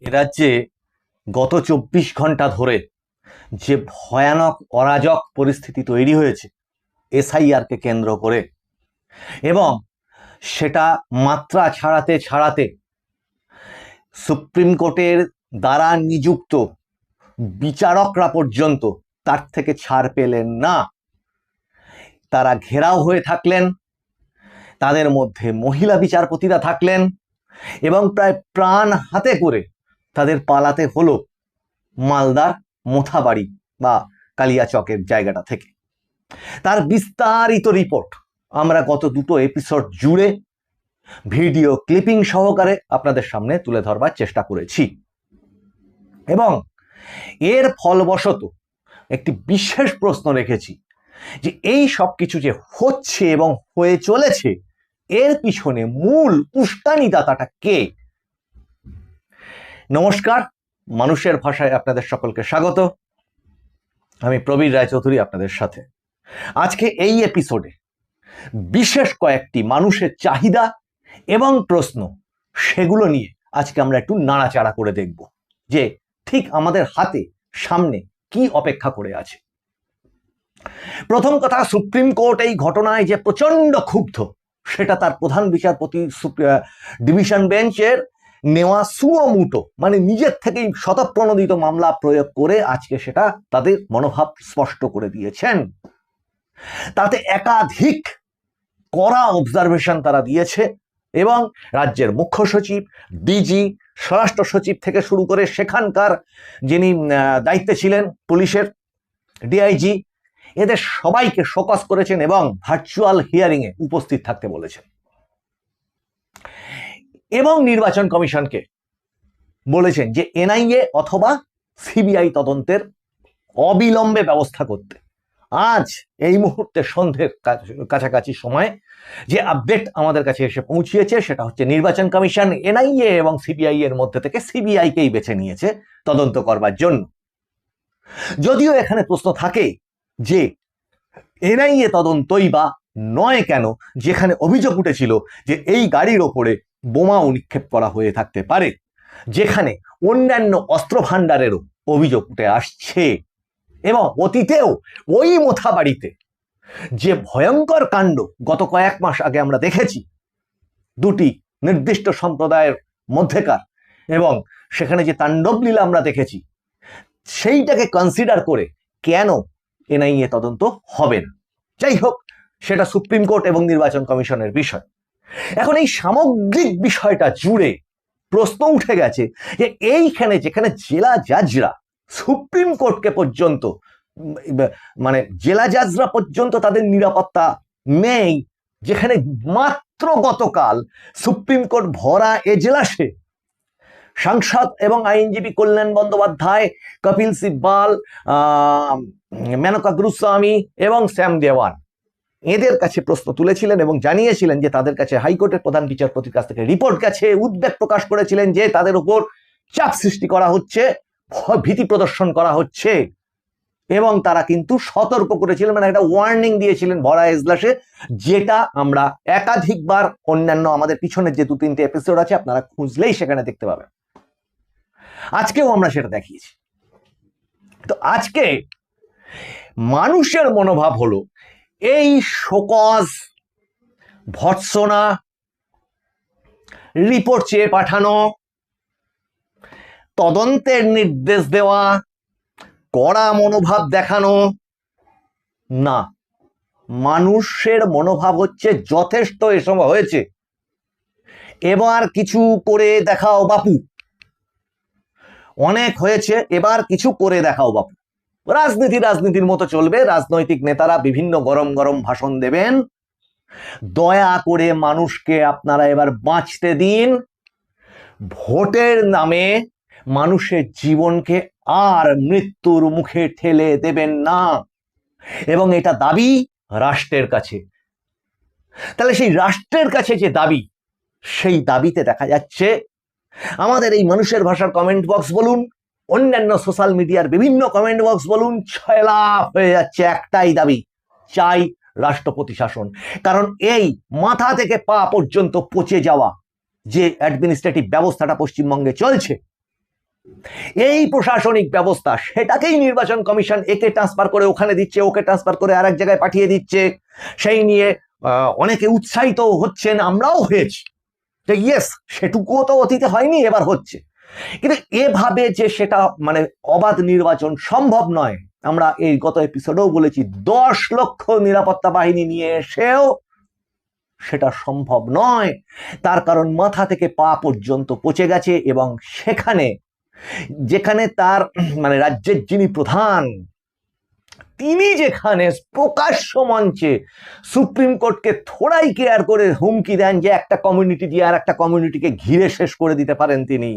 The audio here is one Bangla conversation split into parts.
এ রাজ্যে গত 24 ঘন্টা ধরে যে ভয়ানক অরাজক পরিস্থিতি তৈরি হয়েছে এসআইআরকে কেন্দ্র করে, এবং সেটা মাত্রা ছাড়াতে ছাড়াতে সুপ্রিম কোর্টের দ্বারা নিযুক্ত বিচারকরা পর্যন্ত তার থেকে ছাড় পেলেন না। তারা ঘেরাও হয়ে থাকলেন, তাদের মধ্যে মহিলা বিচারপতিরা থাকলেন, এবং প্রায় প্রাণ হাতে করে তাদের পালাতে হলো মালদার মোথাবাড়ি বা কালিয়াচকের জায়গাটা থেকে। তার বিস্তারিত রিপোর্ট আমরা গত দুটো এপিসোড জুড়ে ভিডিও ক্লিপিং সহকারে আপনাদের সামনে তুলে ধরবার চেষ্টা করেছি, এবং এর ফলবশত একটি বিশেষ প্রশ্ন রেখেছি যে এই সব কিছু যে হচ্ছে এবং হয়ে চলেছে এর পিছনে মূল উস্কানিদাতাটা কে। নমস্কার, মানুষের ভাষায় আপনাদের সকলকে স্বাগত। আমি প্রবীর রায়চৌধুরী আপনাদের সাথে। আজকে এই এপিসোডে বিশেষ কয়েকটি মানুষের চাহিদা এবং প্রশ্ন, সেগুলো নিয়ে আজকে আমরা একটু নাড়াচাড়া করে দেখব যে ঠিক আমাদের হাতে সামনে কি অপেক্ষা করে আছে। প্রথম কথা, সুপ্রিম কোর্ট এই ঘটনায় যে প্রচন্ড ক্ষুব্ধ সেটা তার প্রধান বিচারপতি ডিভিশন বেঞ্চের নেওয়া সুমোটো মানে নিজের থেকেই স্বতঃপ্রণোদিত মামলা প্রয়োগ করে আজকে সেটা তাদের মনোভাব স্পষ্ট করে দিয়েছেন। তাতে একাধিক কড়া অবজারভেশন তারা দিয়েছে, এবং রাজ্যের মুখ্য সচিব, ডিজি, স্বরাষ্ট্র সচিব থেকে শুরু করে সেখানকার যিনি দায়িত্বে ছিলেন পুলিশের ডিআইজি, এদের সবাইকে শোকজ করেছেন এবং ভার্চুয়াল হিয়ারিং এ উপস্থিত থাকতে বলেছেন, এবং নির্বাচন কমিশনকে বলেছেন যে এনআইএ অথবা সিবিআই তদন্তের অবিলম্বে ব্যবস্থা করতে। আজ এই মুহূর্তে সন্ধ্যের কাছাকাছি সময় যে আপডেট আমাদের কাছে এসে পৌঁছিয়েছে সেটা হচ্ছে নির্বাচন কমিশন এনআইএ এবং সিবিআই এর মধ্যে থেকে সিবিআইকেই বেছে নিয়েছে তদন্ত করবার জন্য। যদিও এখানে প্রশ্ন থাকে যে এনআইএ তদন্তই বা নয় কেন, যেখানে অভিযোগ উঠেছিল যে এই গাড়ির ওপরে বোমাও নিক্ষেপ করা হয়ে থাকতে পারে, যেখানে অন্যান্য অস্ত্র ভাণ্ডারেরও অভিযোগ উঠে আসছে, এবং অতীতেও ওই মোথাবাড়িতে যে ভয়ঙ্কর কাণ্ড গত কয়েক মাস আগে আমরা দেখেছি দুটি নির্দিষ্ট সম্প্রদায়ের মধ্যেকার, এবং সেখানে যে তাণ্ডব লীলা আমরা দেখেছি, সেইটাকে কনসিডার করে কেন এনআইএ তদন্ত হবে না। যাই হোক, সেটা সুপ্রিম কোর্ট এবং নির্বাচন কমিশনের বিষয়। এখন এই সামগ্রিক বিষয়টা জুড়ে প্রশ্ন উঠে গেছে যে এইখানে যেখানে জেলা জাজরা সুপ্রিম কোর্টকে পর্যন্ত মানে জেলা জাজরা পর্যন্ত তাদের নিরাপত্তা নেই, যেখানে মাত্র গতকাল সুপ্রিম কোর্ট ভরা এজলাসে সাংসদ এবং আইনজীবী কল্যাণ বন্দ্যোপাধ্যায়, কপিল সিব্বাল, মেনকা গুরুস্বামী এবং শ্যাম দেওয়ান এদের কাছে প্রশ্ন তুলেছিলেন এবং জানিয়েছিলেন যে তাদের কাছে হাইকোর্টের প্রধান বিচারপতির কাছ থেকে রিপোর্ট গেছে, উদ্বেগ প্রকাশ করেছিলেন যে তাদের উপর চাপ সৃষ্টি করা হচ্ছে, ভীতি প্রদর্শন করা হচ্ছে, এবং তারা কিন্তু সতর্ক করেছিলেন, মানে একটা ওয়ার্নিং দিয়েছিলেন ভরা এজলাসে, যেটা আমরা একাধিকবার অন্যান্য আমাদের পিছনের যে 2-3টে এপিসোড আছে আপনারা খুঁজলেই সেখানে দেখতে পাবেন। আজকেও আমরা সেটা দেখিয়েছি। তো আজকে মানুষের মনোভাব হলো এই শোকজ, ভর্ৎসনা, রিপোর্ট চেয়ে পাঠানো, তদন্তের নির্দেশ দেওয়া, কড়া মনোভাব দেখানো না। মানুষের মনোভাব হচ্ছে যথেষ্ট এসব হয়েছে, এবার কিছু করে দেখাও বাপু, অনেক হয়েছে, এবার কিছু করে দেখাও বাপু। রাজনীতির মতো চলবে, রাজনৈতিক নেতারা বিভিন্ন গরম গরম ভাষণ দেবেন, দয়া করে মানুষকে আপনারা এবার বাঁচতে দিন, ভোটের নামে মানুষের জীবনকে আর মৃত্যুর মুখে ঠেলে দেবেন না, এবং এটা দাবি রাষ্ট্রের কাছে। তাহলে সেই রাষ্ট্রের কাছে যে দাবি, সেই দাবিতে দেখা যাচ্ছে আমাদের এই মানুষের ভাষার কমেন্ট বক্স বলুন, অন্যান্য সোশ্যাল মিডিয়ার বিভিন্ন কমেন্ট বক্স বলুন, ছয়লা হয়ে যাচ্ছে একটাই দাবি, চাই রাষ্ট্রপতি শাসন। কারণ এই মাথা থেকে পা পর্যন্ত পচে যাওয়া যে অ্যাডমিনিস্ট্রেটিভ ব্যবস্থাটা পশ্চিমবঙ্গে চলছে, এই প্রশাসনিক ব্যবস্থা, সেটাকেই নির্বাচন কমিশন একে ট্রান্সফার করে ওখানে দিচ্ছে, ওকে ট্রান্সফার করে আরেক জায়গায় পাঠিয়ে দিচ্ছে। সেই নিয়ে অনেকে উৎসাহিত হচ্ছেন, আমরাও হয়েছি যে ইয়েস, সেটুকুও তো অতীতে হয়নি, এবার হচ্ছে। কিন্তু এভাবে যে সেটা মানে অবাধ নির্বাচন সম্ভব নয়, আমরা এই গত এপিসোডেও বলেছি, 10 লক্ষ নিরাপত্তা বাহিনী নিয়ে এসেও সেটা সম্ভব নয়। তার কারণ মাথা থেকে পা পর্যন্ত পচে গেছে, এবং সেখানে যেখানে তার মানে রাজ্যের যিনি প্রধান, তিনি যেখানে প্রকাশ্য মঞ্চে সুপ্রিম কোর্টকে থোড়াই কেয়ার করে হুমকি দেন যে একটা কমিউনিটি দিয়ে আর একটা কমিউনিটিকে ঘিরে শেষ করে দিতে পারেন তিনি,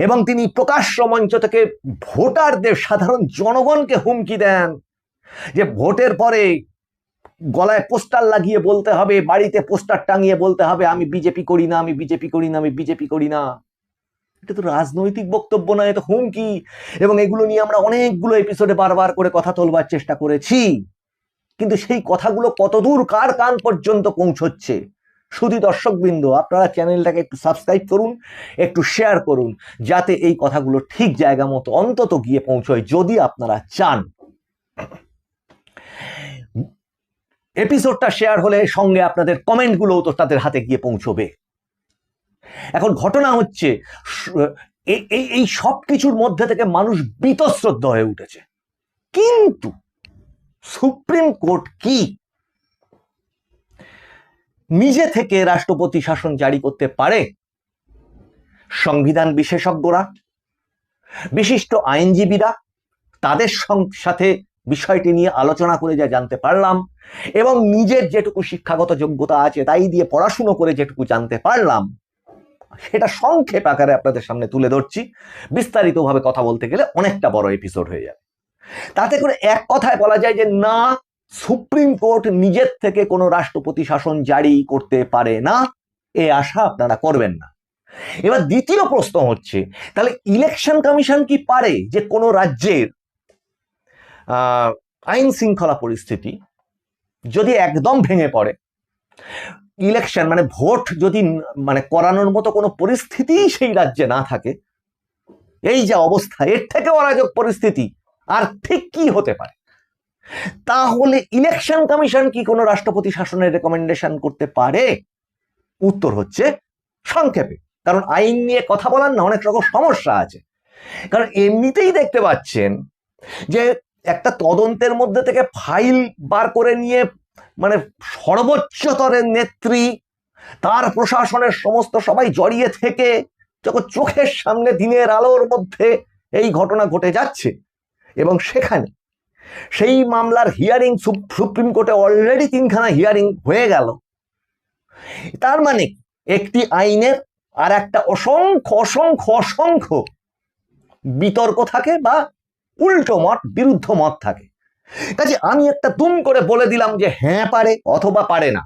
এবং তিনি প্রকাশ্য মঞ্চ থেকে ভোটারদের, সাধারণ জনগণকে হুমকি দেন যে ভোটের পরে গলায় পোস্টার লাগিয়ে বলতে হবে, বাড়িতে পোস্টার টাঙিয়ে বলতে হবে আমি বিজেপি করি না, আমি বিজেপি করি না, আমি বিজেপি করি না। এটা তো রাজনৈতিক বক্তব্য নয়, এটা হুমকি। এবং এগুলো নিয়ে আমরা অনেকগুলো এপিসোডে বারবার করে কথা তোলবার চেষ্টা করেছি, কিন্তু সেই কথাগুলো কতদূর কার কান পর্যন্ত পৌঁছচ্ছে? শুধু দর্শকবৃন্দ, আপনারা চ্যানেলটাকে একটু সাবস্ক্রাইব করুন, একটু শেয়ার করুন, যাতে এই কথাগুলো ঠিক জায়গা মতো অন্তত গিয়ে পৌঁছয়, যদি আপনারা চান। এপিসোডটা শেয়ার হলে সঙ্গে আপনাদের কমেন্টগুলোও তো তাদের হাতে গিয়ে পৌঁছবে। এখন ঘটনা হচ্ছে, এই সব কিছুর মধ্যে থেকে মানুষ বীতশ্রদ্ধ হয়ে উঠেছে, কিন্তু সুপ্রিম কোর্ট কি নিজে থেকে রাষ্ট্রপতি শাসন জারি করতে পারে? সংবিধান বিশেষজ্ঞরা, বিশিষ্ট আইনজীবীরা, তাদের সাথে বিষয়টি নিয়ে আলোচনা করে যা জানতে পারলাম, এবং নিজের যেটুকু শিক্ষাগত যোগ্যতা আছে তাই দিয়ে পড়াশুনো করে যেটুকু জানতে পারলাম, সেটা সংক্ষেপ আকারে আপনাদের সামনে তুলে ধরছি। বিস্তারিতভাবে কথা বলতে গেলে অনেকটা বড় এপিসোড হয়ে যাবে। তাতে করে এক কথায় বলা যায় যে না, সুপ্রিম কোর্ট নিজের থেকে কোনো রাষ্ট্রপতি শাসন জারি করতে পারে না, এ আশা আপনারা করবেন না। এবার দ্বিতীয় প্রশ্ন হচ্ছে, তাহলে ইলেকশন কমিশন কি পারে যে কোনো রাজ্যের আইন শৃঙ্খলা পরিস্থিতি যদি একদম ভেঙে পড়ে, ইলেকশন মানে ভোট যদি মানে করানোর মতো কোনো পরিস্থিতি সেই রাজ্যে না থাকে, এই যে অবস্থা, এর থেকে অরাজক পরিস্থিতি আর ঠিক কি হতে পারে, তাহলে ইলেকশন কমিশন কি কোনো রাষ্ট্রপতি শাসনের রেকমেন্ডেশন করতে পারে? উত্তর হচ্ছে সংক্ষেপে, কারণ আইন নিয়ে কথা বলার না অনেক রকম সমস্যা আছে। কারণ এমনিতেই দেখতে পাচ্ছেন যে একটা তদন্তের মধ্যে থেকে ফাইল বার করে নিয়ে মানে সর্বোচ্চ স্তরের নেত্রী, তার প্রশাসনের সমস্ত সবাই জড়িয়ে থেকে যখন চোখের সামনে দিনের আলোর মধ্যে এই ঘটনা ঘটে যাচ্ছে, এবং সেখানে সেই মামলার হিয়ারিং সুপ্রিম কোর্টে অলরেডি 3খানা হিয়ারিং হয়ে গেল, তার মানে একটি আইনের আর একটা অসংখ্য অসংখ্য অসংখ্য বিতর্ক থাকে বা উল্টো মত, বিরুদ্ধ মত থাকে। কাজে আমি একটা দুম করে বলে দিলাম যে হ্যাঁ পারে অথবা পারে না,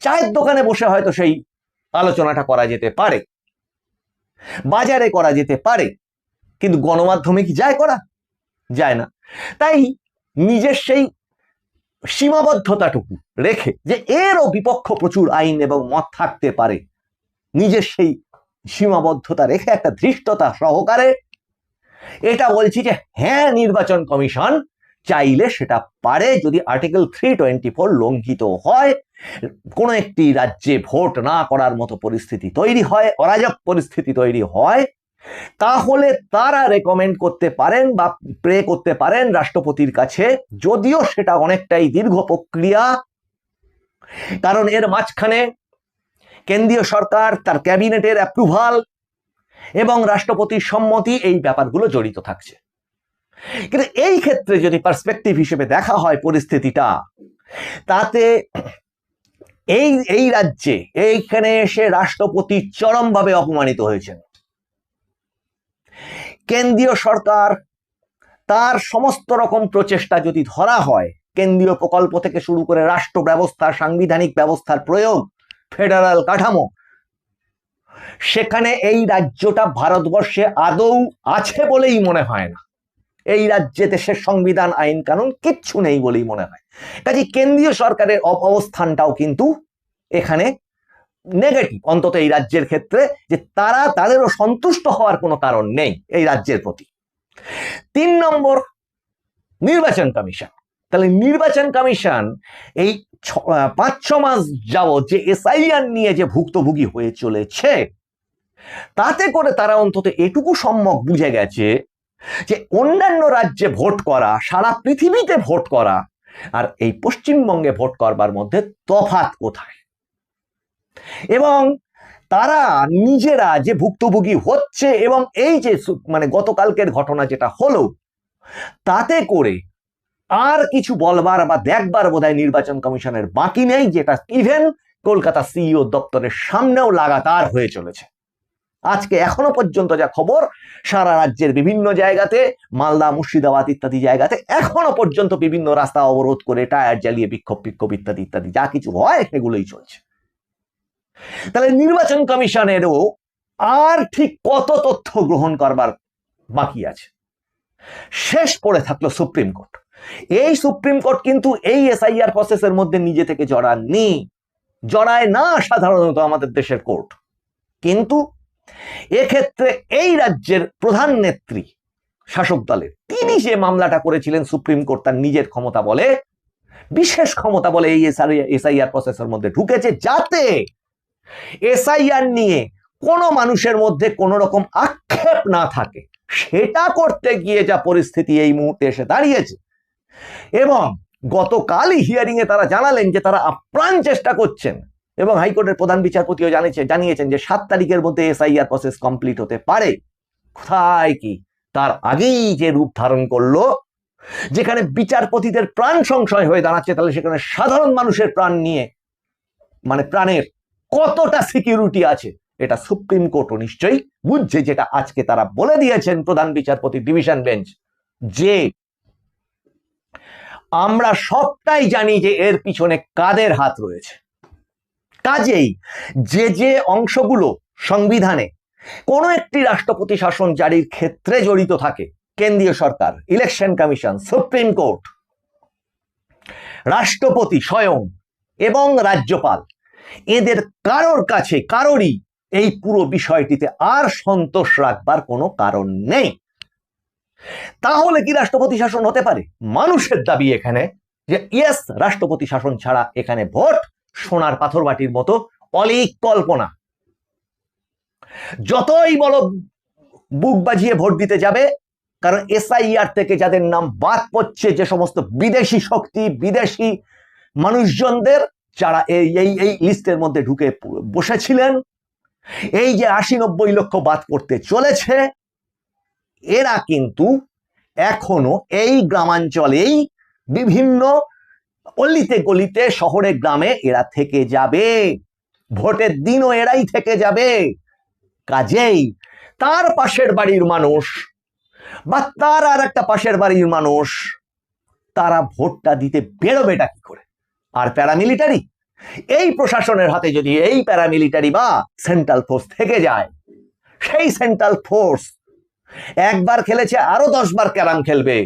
চায়ের দোকানে বসে হয়তো সেই আলোচনাটা করা যেতে পারে, বাজারে করা যেতে পারে, কিন্তু গণমাধ্যমে কি যায় করা? যায় না। তাই নিজের সেই সীমাবদ্ধতাটুকু রেখে, যে এরও বিপক্ষ প্রচুর আইন এবং মত থাকতে পারে, নিজের সেই সীমাবদ্ধতা রেখে একটা ধৃষ্টতা সহকারে এটা বলছি যে হ্যাঁ, নির্বাচন কমিশন চাইলে সেটা পারে, যদি আর্টিকেল 324 লঙ্ঘিত হয়, কোনো একটি রাজ্যে ভোট না করার মতো পরিস্থিতি তৈরি হয়, অরাজক পরিস্থিতি তৈরি হয়, তাহলে তারা রেকমেন্ড করতে পারেন বা প্রে করতে পারেন রাষ্ট্রপতির কাছে, যদিও সেটা অনেকটাই দীর্ঘ প্রক্রিয়া, কারণ এর মাঝখানে কেন্দ্রীয় সরকার, তার ক্যাবিনেটের অ্যাপ্রুভাল এবং রাষ্ট্রপতির সম্মতি, এই ব্যাপারগুলো জড়িত থাকছে। কিন্তু এই ক্ষেত্রে যদি পার্সপেক্টিভ হিসেবে দেখা হয় পরিস্থিতিটা, তাতে এই রাজ্যে এইখানে এসে রাষ্ট্রপতি চরমভাবে অপমানিত হয়েছেন। কেন্দ্রীয় সরকার তার সমস্ত রকম প্রচেষ্টা যদি ধরা হয়, কেন্দ্রীয় প্রকল্প থেকে শুরু করে রাষ্ট্র ব্যবস্থা, সাংবিধানিক ব্যবস্থার প্রয়োগ, ফেডারাল কাঠামো, সেখানে এই রাজ্যটা ভারতবর্ষে আদৌ আছে বলেই মনে হয় না। এই রাজ্যে দেশের সংবিধান, আইন কানুন কিচ্ছু নেই বলেই মনে হয়। কাজে কেন্দ্রীয় সরকারের অবস্থানটাও কিন্তু এখানে নেগেটিভ, অন্তত এই রাজ্যের ক্ষেত্রে, যে তাদেরও সন্তুষ্ট হওয়ার কোনো কারণ নেই এই রাজ্যের প্রতি। 3 নম্বর, নির্বাচন কমিশন। তাহলে নির্বাচন কমিশন এই 5-6 মাস যাবত যে এসআইআর নিয়ে যে ভুক্তভোগী হয়ে চলেছে, তাতে করে তারা অন্তত এটুকু সম্যক বুঝে গেছে যে অন্যান্য রাজ্যে ভোট করা, সারা পৃথিবীতে ভোট করা আর এই পশ্চিমবঙ্গে ভোট করবার মধ্যে তফাৎ কোথায়। এবং তারা নিজেরা যে ভুক্তভোগী হচ্ছে, এবং এই যে মানে গতকালকের ঘটনা যেটা হলো, তাতে করে আর কিছু বলবার বা দেখবার বোধহয় নির্বাচন কমিশনের বাকি নেই, যেটা ইভেন কলকাতা সিইও দপ্তরের সামনেও লাগাতার হয়ে চলেছে। আজকে এখনো পর্যন্ত যা খবর, সারা রাজ্যের বিভিন্ন জায়গাতে, মালদা, মুর্শিদাবাদ ইত্যাদি জায়গাতে এখনো পর্যন্ত বিভিন্ন রাস্তা অবরোধ করে, টায়ার জ্বালিয়ে বিক্ষোভ ইত্যাদি ইত্যাদি যা কিছু হয় সেগুলোই চলছে। তাহলে নির্বাচন কমিশনেরও আর ঠিক কত তথ্য গ্রহণ করবার বাকি আছে। শেষ পড়ে থাকলো সুপ্রিম কোর্ট। এই সুপ্রিম কোর্ট কিন্তু এই এসআইআর প্রসেসের মধ্যে নিজে থেকে জড়ায় না সাধারণত আমাদের দেশের কোর্ট, কিন্তু এক্ষেত্রে এই রাজ্যের প্রধান নেত্রী শাসক দলের, তিনি যে মামলাটা করেছিলেন, সুপ্রিম কোর্ট তার নিজের ক্ষমতা বলে, বিশেষ ক্ষমতা বলে এই এসআইআর প্রসেসের মধ্যে ঢুকেছে, যাতে এসআইআর নিয়ে কোনো মানুষের মধ্যে কোনো রকম আক্ষেপ না থাকে। সেটা করতে গিয়ে যা পরিস্থিতি এই মুহূর্তে এসে দাঁড়িয়েছে, এবং গতকালই হিয়ারিং এ তারা জানালেন যে তারা আপ্রাণ চেষ্টা করছেন, এবং হাইকোর্টের প্রধান বিচারপতিও জানিয়েছেন যে 7 তারিখের মধ্যে এসআইআর প্রসেস কমপ্লিট হতে পারে। কোথায় কি তার আগেই যে রূপ ধারণ করলো, যেখানে বিচারপতিদের প্রাণ সংশয় হয়ে দাঁড়াচ্ছে, তাহলে সেখানে সাধারণ মানুষের প্রাণ নিয়ে, মানে প্রাণের কতটা সিকিউরিটি আছে, এটা সুপ্রিম কোর্টও নিশ্চয়ই বুঝছে। যেটা আজকে তারা বলে দিয়েছেন প্রধান বিচারপতি ডিভিশন বেঞ্চ, যে আমরা সবটাই জানি যে এর পিছনে কাদের হাত রয়েছে। কাজেই যে অংশগুলো সংবিধানে কোনো একটি রাষ্ট্রপতি শাসন জারির ক্ষেত্রে জড়িত থাকে, কেন্দ্রীয় সরকার, ইলেকশন কমিশন, সুপ্রিম কোর্ট, রাষ্ট্রপতি স্বয়ং এবং রাজ্যপাল, এদের কারোরই এই পুরো বিষয়টিতে আর সন্তোষ রাখবার কোনো কারণ নেই। তাহলে কি রাষ্ট্রপতি শাসন হতে পারে? মানুষের দাবি এখানে যে ইয়েস, রাষ্ট্রপতি শাসন ছাড়া এখানে ভোট সোনার পাথর বাটির মতো অলীক কল্পনা। যতই বলো বুক বাজিয়ে ভোট দিতে যাবে, কারণ এসআইআর থেকে যাদের নাম বাদ পড়ছে, যে সমস্ত বিদেশি শক্তি, বিদেশি মানুষজনদের, যারা এই লিস্টের মধ্যে ঢুকে বসেছিলেন, এই যে 80-90 লক্ষ বাদ করতে চলেছে, এরা কিন্তু এখনো এই গ্রামাঞ্চলেই বিভিন্ন অলিতে গলিতে, শহরে গ্রামে এরা থেকে যাবে, ভোটের দিনও এরাই থেকে যাবে। কাজেই তার পাশের বাড়ির মানুষ বা তার আর একটা পাশের বাড়ির মানুষ, তারা ভোটটা দিতে বেরোবেটা কি করে? আর প্যারামিলিটারি, এই প্রশাসনের হাতে যদি এই প্যারামিলিটারি বা সেন্ট্রাল ফোর্স থেকে যায়, সেই সেন্ট্রাল ফোর্স একবার খেলেছে, আরো 10 বার ক্যারাম খেলবে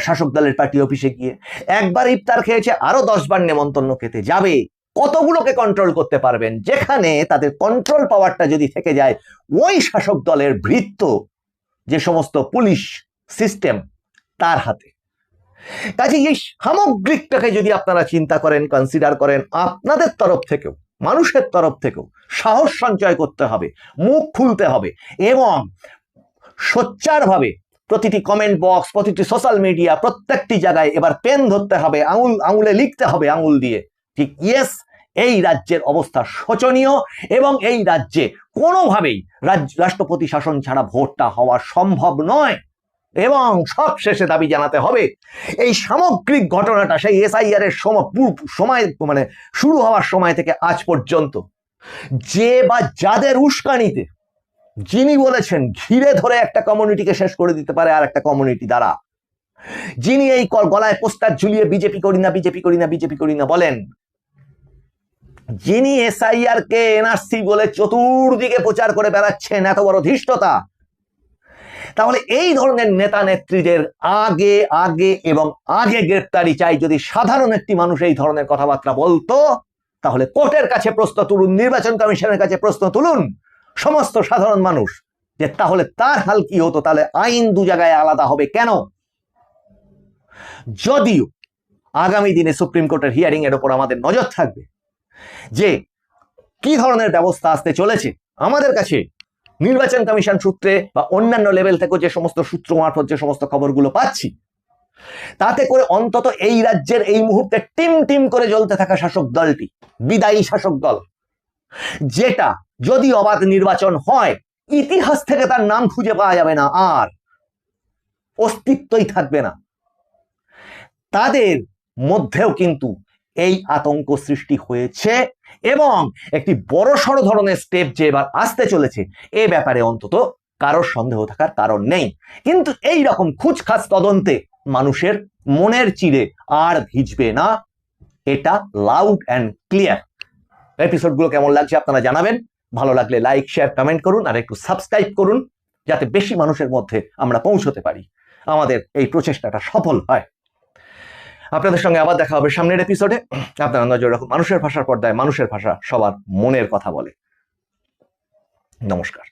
শাসক দলের পার্টি অফিসে গিয়ে, একবার ইফতার খেয়েছে, আরো 10 বার নেমন্তন্ন খেতে যাবে। কতগুলোকে কন্ট্রোল করতে পারবেন? যেখানে তাদের কন্ট্রোল পাওয়ারটা যদি থেকে যায় ওই শাসক দলের ভৃত্য যে সমস্ত পুলিশ সিস্টেম, তার হাতে। কাজে এই সামগ্রিকটাকে যদি আপনারা চিন্তা করেন, কনসিডার করেন, আপনাদের তরফ থেকেও, মানুষের তরফ থেকেও সাহস সঞ্চয় করতে হবে, মুখ খুলতে হবে, এবং সোচ্চারভাবে প্রতিটি কমেন্ট বক্স, প্রতিটি সোশ্যাল মিডিয়া, প্রত্যেকটি জায়গায় এবার পেন ধরতে হবে, আঙুলে লিখতে হবে, আঙুল দিয়ে, ঠিক ইয়েস, এই রাজ্যের অবস্থা শোচনীয়, এবং এই রাজ্যে কোনোভাবেই রাষ্ট্রপতি শাসন ছাড়া ভোটটা হওয়া সম্ভব নয়। এবং সব শেষে দাবি জানাতে হবে, এই সামগ্রিক ঘটনাটা সেই এসআইআর এর সময় মানে শুরু হওয়ার সময় থেকে আজ পর্যন্ত যে বা যাদের উস্কানিতে, যিনি বলেছেন ঘিরে ধরে একটা কমিউনিটিকে শেষ করে দিতে পারে আর একটা কমিউনিটি দ্বারা, যিনি এই গলায় পোস্টার ঝুলিয়ে বিজেপি করি না, বিজেপি করি না, বিজেপি করি না বলেন, যিনি এসআইআর কে এনআরসি বলে চতুর্দিকে প্রচার করে বেড়াচ্ছেন, এত বড় ধৃষ্টতা, তাহলে এই ধরনের নেতা নেত্রীদের আগে আগে এবং আগে গ্রেপ্তারি চাই। যদি সাধারণ একটি মানুষ এই ধরনের কথাবার্তা বলতো, তাহলে কোর্টের কাছে প্রশ্ন তুলুন, নির্বাচন কমিশনের কাছে প্রশ্ন তুলুন সমস্ত সাধারণ মানুষ, যে তাহলে তার হাল কি হতো, তাহলে আইন দু জায়গায় আলাদা হবে কেন? যদিও আগামী দিনে সুপ্রিম কোর্টের হিয়ারিং এর উপর আমাদের নজর থাকবে যে কি ধরনের ব্যবস্থা আসতে চলেছে। আমাদের কাছে নির্বাচন কমিশন সূত্রে বা অন্যান্য লেভেল থেকে যে সমস্ত সূত্র মারফত যে সমস্ত খবরগুলো পাচ্ছি, তাতে করে অন্তত এই রাজ্যের এই মুহূর্তে টিম টিম করে জ্বলতে থাকা শাসক দলটি, বিদায়ী শাসক দল, যেটা যদি অবাধ নির্বাচন হয় ইতিহাস থেকে তার নাম খুঁজে পাওয়া যাবে না, আর অস্তিত্বই থাকবে না, তাদের মধ্যেও কিন্তু এই আতঙ্ক সৃষ্টি হয়েছে এবং একটি বড়সড় ধরনের স্টেপ যে এবার আসতে চলেছে এ ব্যাপারে অন্তত কারোর সন্দেহ থাকার কারণ নেই। কিন্তু এই রকম খুচখাচ তদন্তে মানুষের মনের চিরে আর ভিজবে না, এটা লাউড অ্যান্ড ক্লিয়ার। এপিসোডগুলো কেমন লাগছে আপনারা জানাবেন, ভালো লাগলে লাইক শেয়ার কমেন্ট করুন আর একটু সাবস্ক্রাইব করুন, যাতে বেশি মানুষের মধ্যে আমরা পৌঁছতে পারি, আমাদের এই প্রচেষ্টাটা সফল হয়। আপনাদের সঙ্গে আবার দেখা হবে সামনের এপিসোডে। আপনারা নজর রাখুন মানুষের ভাষার পর্দায়, মানুষের ভাষা সবার মনের কথা বলে। নমস্কার।